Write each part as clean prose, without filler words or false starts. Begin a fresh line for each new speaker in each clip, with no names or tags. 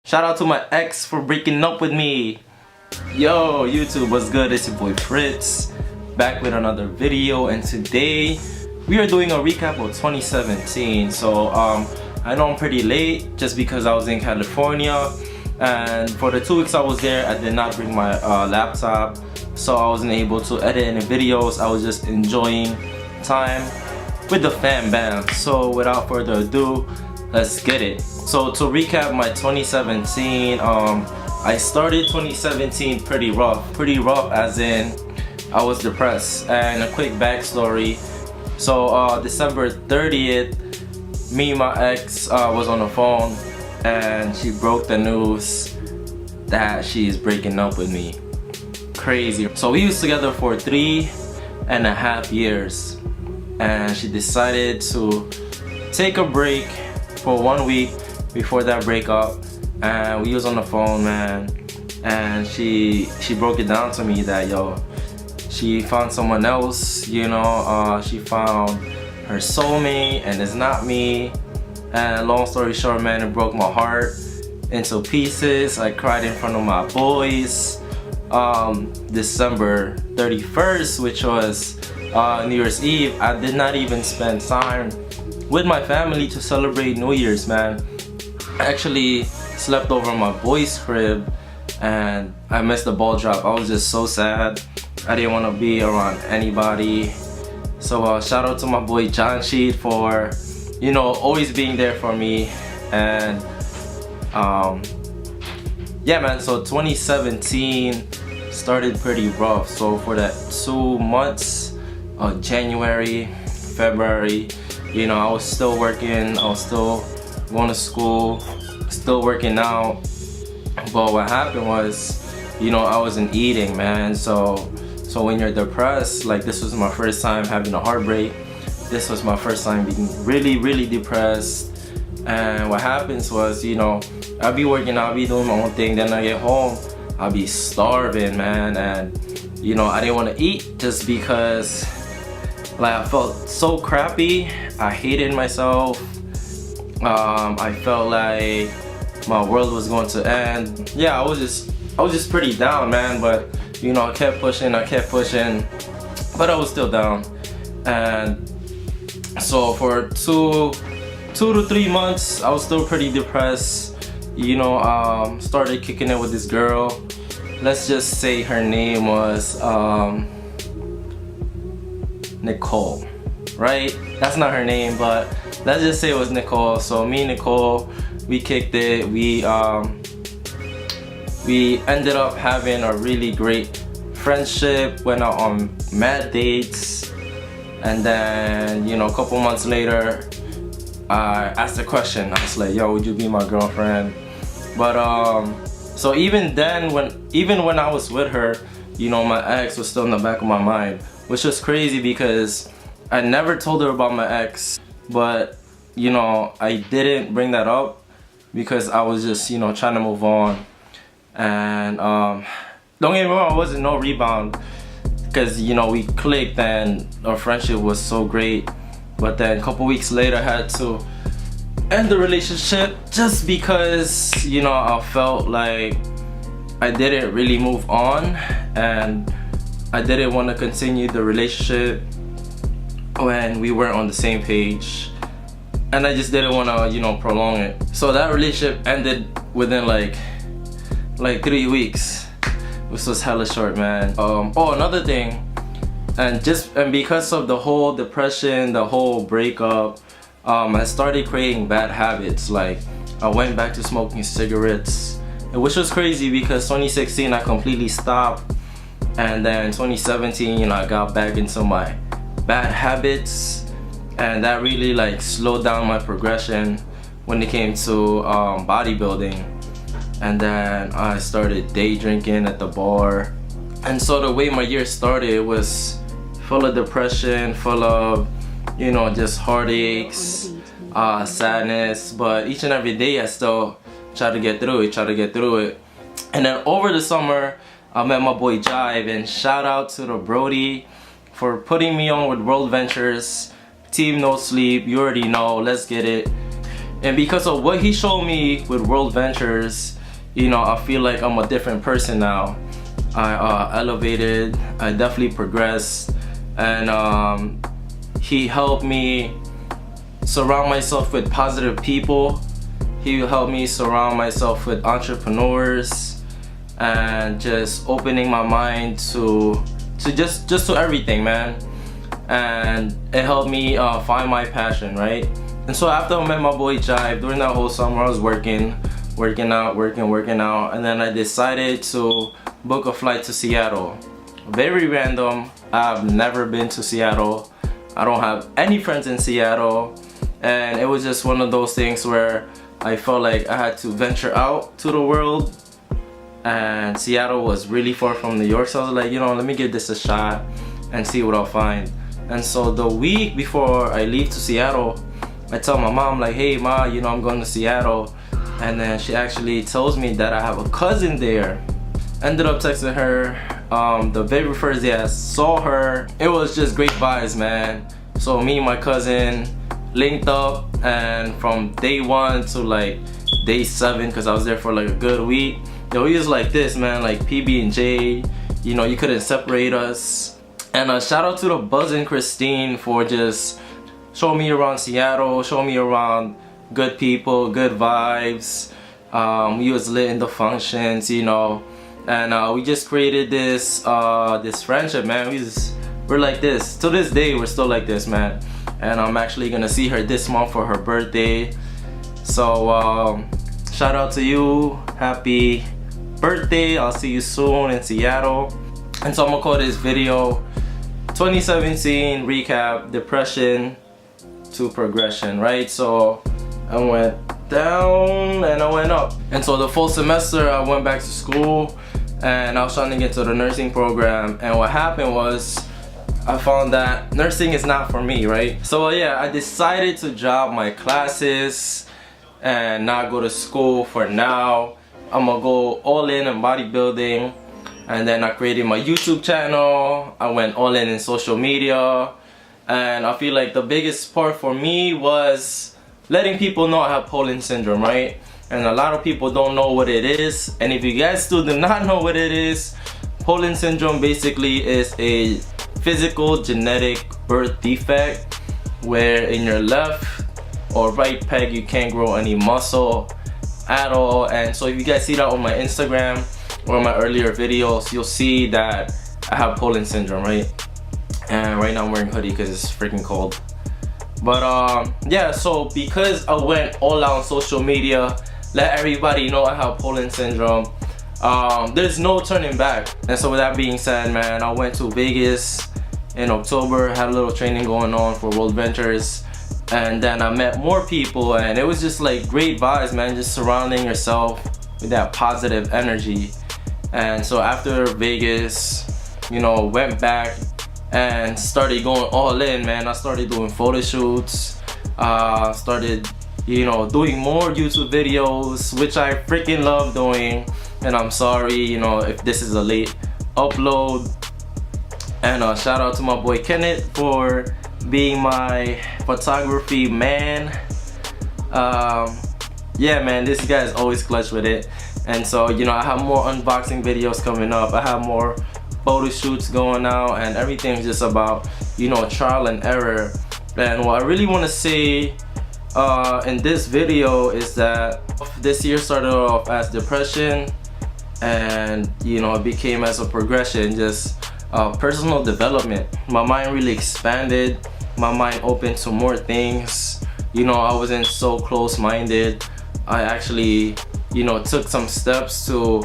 Shout out to my ex for breaking up with me. Yo, YouTube, what's good? It's your boy Fritz, back with another video, and today we are doing a recap of 2017. So I know I'm pretty late just because I was in California, and for the 2 weeks I was there, I did not bring my laptop, so I wasn't able to edit any videos. I was just enjoying time with the fam bam. So without further ado, let's get it. So to recap my 2017, I started 2017 pretty rough as in I was depressed. And a quick backstory, so December 30th, me and my ex was on the phone and she broke the news that she's breaking up with me. Crazy. So we was together for 3.5 years, and she decided to take a break for 1 week before that breakup, and we was on the phone, man, and she broke it down to me that she found someone else, she found her soulmate and it's not me. And long story short, man, it broke my heart into pieces. I cried in front of my boys. December 31st, which was New Year's Eve, I did not even spend time with my family to celebrate New Year's, man. I actually slept over my boy's crib and I missed the ball drop. I was just so sad. I didn't want to be around anybody. So shout out to my boy John Sheet for always being there for me. And yeah, man, so 2017 started pretty rough. So for that 2 months, January, February, I was still working, I was still going to school, still working out. But what happened was, I wasn't eating, man. So when you're depressed, like, this was my first time having a heartbreak. This was my first time being really depressed. And what happens was, I'll be working out, I'll be doing my own thing, then I get home, I'll be starving, man. And I didn't want to eat just because, like, I felt so crappy. I hated myself. I felt like my world was going to end. Yeah, I was just pretty down, man. But I kept pushing, but I was still down. And so for two to 3 months, I was still pretty depressed. Started kicking it with this girl. Let's just say her name was Nicole, right? That's not her name, but let's just say it was Nicole. So me and Nicole, we kicked it. We ended up having a really great friendship, went out on mad dates, and then a couple months later, I asked a question. I was like, yo, would you be my girlfriend? But so even then, when I was with her, my ex was still in the back of my mind, which was crazy because I never told her about my ex. But I didn't bring that up because I was just trying to move on. And don't get me wrong, I wasn't no rebound, because we clicked and our friendship was so great. But then a couple weeks later, I had to end the relationship just because I felt like I didn't really move on, and I didn't want to continue the relationship when we weren't on the same page, and I just didn't want to prolong it. So that relationship ended within like 3 weeks, which was hella short, man. Oh, another thing, and because of the whole depression, the whole breakup, I started creating bad habits. Like, I went back to smoking cigarettes, which was crazy because 2016 I completely stopped, and then 2017 I got back into my bad habits, and that really slowed down my progression when it came to bodybuilding. And then I started day drinking at the bar, and so the way my year started was full of depression, full of just heartaches, sadness. But each and every day I still try to get through it. And then over the summer, I met my boy Jive, and shout out to the Brody for putting me on with World Ventures, Team No Sleep. You already know, let's get it. And because of what he showed me with World Ventures, you know, I feel like I'm a different person now. I elevated, I definitely progressed, and he helped me surround myself with positive people. He helped me surround myself with entrepreneurs, and just opening my mind to just to everything, man. And it helped me find my passion, right? And so after I met my boy Jive, during that whole summer I was working out, and then I decided to book a flight to Seattle. Very random. I've never been to Seattle. I don't have any friends in Seattle, and it was just one of those things where I felt like I had to venture out to the world, and Seattle was really far from New York, so I was like, you know, let me give this a shot and see what I'll find. And so the week before I leave to Seattle, I tell my mom, like, hey ma, you know, I'm going to Seattle. And then she actually tells me that I have a cousin there. Ended up texting her the very first day I saw her. It was just great vibes, man. So me and my cousin linked up, and from day 1 to like day 7, because I was there for like a good week, yo, he was like this, man, like PB&J, you know, you couldn't separate us. And shout out to the Buzzin' Christine for just showing me around Seattle, showing me around good people, good vibes. We was lit in the functions, you know, and we just created this this friendship, man. We're like this to this day. We're still like this, man. And I'm actually gonna see her this month for her birthday. So shout out to you, happy birthday. I'll see you soon in Seattle. And so I'm gonna call this video 2017 recap, depression to progression, right? So I went down and I went up. And so the full semester I went back to school, and I was trying to get to the nursing program. And what happened was I found that nursing is not for me, right? So yeah, I decided to drop my classes and not go to school for now. I'm gonna go all in bodybuilding. And then I created my YouTube channel. I went all in social media. And I feel like the biggest part for me was letting people know I have Poland syndrome, right? And a lot of people don't know what it is. And if you guys still do not know what it is, Poland syndrome basically is a physical genetic birth defect where in your left or right peg you can't grow any muscle at all. And so if you guys see that on my Instagram or my earlier videos, you'll see that I have Poland syndrome, right? And right now I'm wearing a hoodie because it's freaking cold. But yeah, so because I went all out on social media, let everybody know I have Poland syndrome, there's no turning back. And so with that being said, man, I went to Vegas in October, had a little training going on for World Ventures, and then I met more people, and it was just like great vibes, man, just surrounding yourself with that positive energy. And so after Vegas, you know, went back and started going all in, man. I started doing photo shoots, started, you know, doing more YouTube videos, which I freaking love doing. And I'm sorry, you know, if this is a late upload. And shout out to my boy Kenneth for being my photography man. Yeah, man, this guy is always clutch with it. And so, you know, I have more unboxing videos coming up. I have more photo shoots going out, and everything's just about, you know, trial and error. And what I really want to say in this video is that this year started off as depression, and, you know, it became as a progression, just personal development. My mind really expanded. My mind opened to more things. You know, I wasn't so close-minded. I actually, you know, took some steps to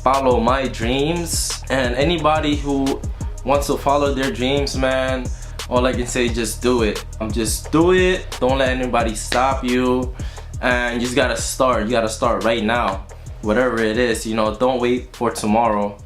follow my dreams. And anybody who wants to follow their dreams, man, all I can say is just do it. Just do it. Don't let anybody stop you. And you just gotta start. You gotta start right now. Whatever it is, you know, don't wait for tomorrow.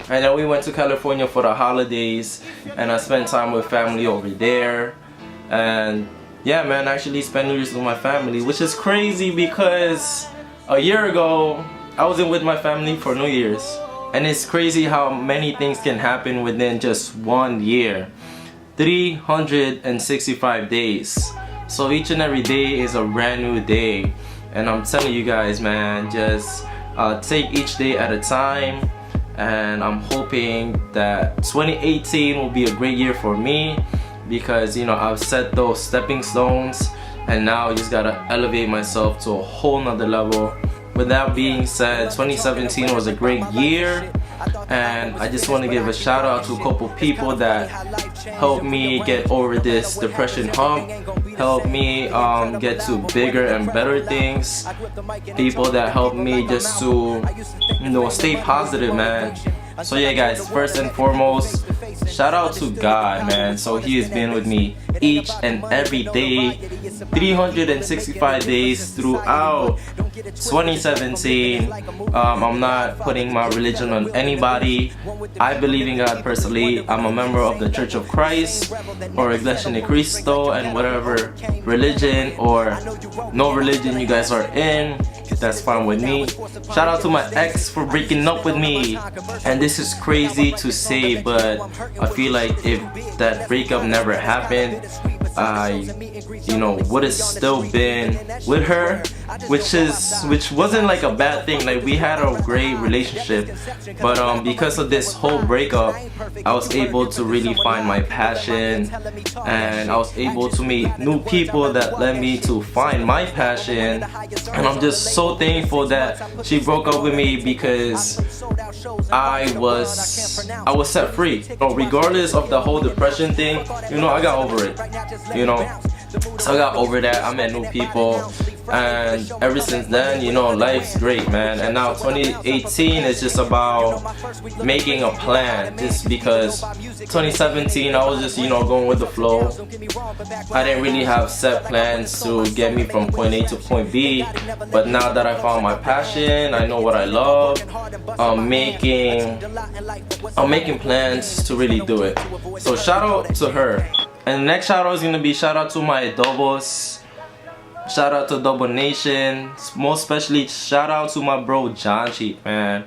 And then we went to California for the holidays, and I spent time with family over there. And yeah, man, I actually spent New Year's with my family, which is crazy because a year ago I wasn't with my family for New Year's. And it's crazy how many things can happen within just 1 year. 365 days. So each and every day is a brand new day, and I'm telling you guys, man, just take each day at a time. And I'm hoping that 2018 will be a great year for me, because you know, I've set those stepping stones, and now I just gotta elevate myself to a whole nother level. With that being said, 2017 was a great year, and I just want to give a shout out to a couple people that helped me get over this depression hump, helped me get to bigger and better things, people that helped me just to, you know, stay positive, man. So yeah guys, first and foremost, shout out to God, man. So he has been with me each and every day, 365 days throughout 2017. I'm not putting my religion on anybody. I believe in God personally. I'm a member of the Church of Christ, or Iglesia de Cristo, and whatever religion or no religion you guys are in, that's fine with me. Shout out to my ex for breaking up with me. And this is crazy to say, but I feel like if that breakup never happened, I, you know, would have still been with her, which wasn't like a bad thing. Like, we had a great relationship, but because of this whole breakup, I was able to really find my passion, and I was able to meet new people that led me to find my passion. And I'm just so thankful that she broke up with me, because I was set free. So regardless of the whole depression thing, you know, I got over it. You know, so I got over that. I met new people, and ever since then, you know, life's great, man. And now 2018 is just about making a plan, just because 2017 I was just, you know, going with the flow. I didn't really have set plans to get me from point A to point B, but now that I found my passion, I know what I love, I'm making plans to really do it. So shout out to her. And the next shout out is gonna be shout out to my adobos. Shout out to Adobo Nation. Most especially shout out to my bro Janchi, man.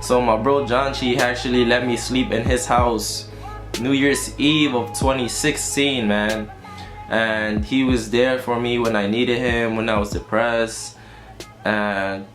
So my bro Janchi actually let me sleep in his house New Year's Eve of 2016, man. And he was there for me when I needed him, when I was depressed, and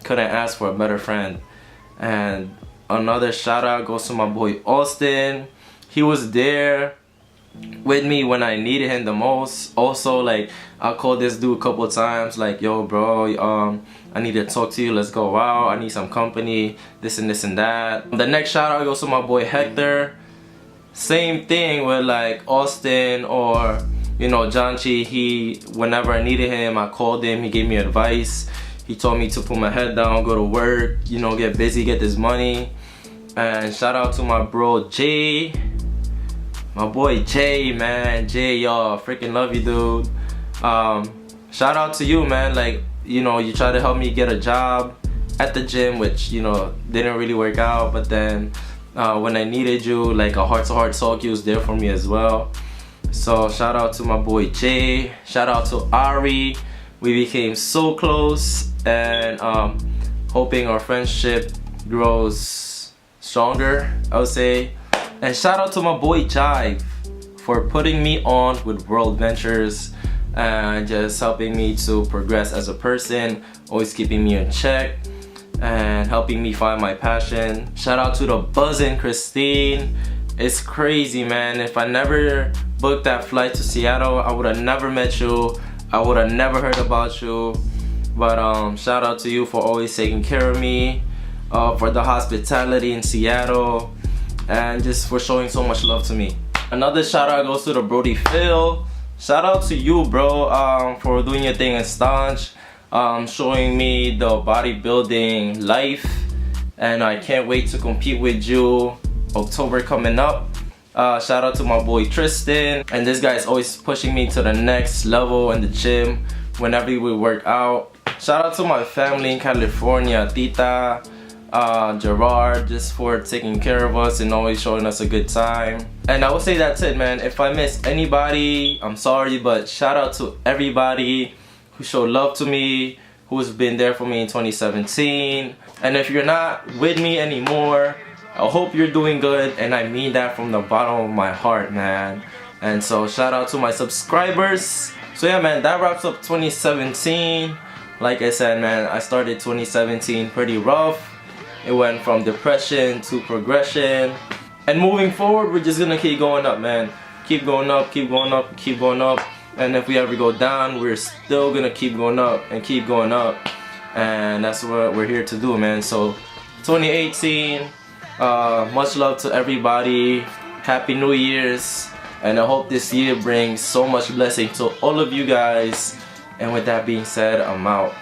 couldn't ask for a better friend. And another shout out goes to my boy Austin. He was there with me when I needed him the most. Also, like, I called this dude a couple times, like, yo bro, I need to talk to you, let's go out, I need some company, this and this and that. The next shout out goes to my boy Hector. Same thing with like Austin or, you know, Janchi. Whenever I needed him, I called him, he gave me advice, he told me to put my head down, go to work, you know, get busy, get this money. And shout out to my bro Jay. My boy Jay, man. Jay, y'all, freaking love you, dude. Shout out to you, man. Like, you know, you tried to help me get a job at the gym, which, you know, didn't really work out. But then when I needed you, like a heart-to-heart talk, you was there for me as well. So shout out to my boy Jay. Shout out to Ari. We became so close, and hoping our friendship grows stronger, I would say. And shout out to my boy Jive for putting me on with World Ventures and just helping me to progress as a person, always keeping me in check and helping me find my passion. Shout out to the buzzin' Christine. It's crazy, man. If I never booked that flight to Seattle, I would have never met you, I would have never heard about you. But shout out to you for always taking care of me, for the hospitality in Seattle, and just for showing so much love to me. Another shout out goes to the Brody Phil. Shout out to you, bro, for doing your thing in Staunch, showing me the bodybuilding life, and I can't wait to compete with you. October coming up. Shout out to my boy Tristan, and this guy is always pushing me to the next level in the gym whenever we work out. Shout out to my family in California, Tita, Gerard, just for taking care of us and always showing us a good time. And I would say that's it, man. If I miss anybody, I'm sorry, but shout out to everybody who showed love to me, who's been there for me in 2017. And if you're not with me anymore, I hope you're doing good, and I mean that from the bottom of my heart, man. And so shout out to my subscribers. So yeah, man, that wraps up 2017. Like I said, man, I started 2017 pretty rough. It went from depression to progression. And moving forward, we're just gonna keep going up, man. Keep going up, keep going up, keep going up. And if we ever go down, we're still gonna keep going up and keep going up. And that's what we're here to do, man. So 2018, much love to everybody. Happy New Year's. And I hope this year brings so much blessing to all of you guys. And with that being said, I'm out.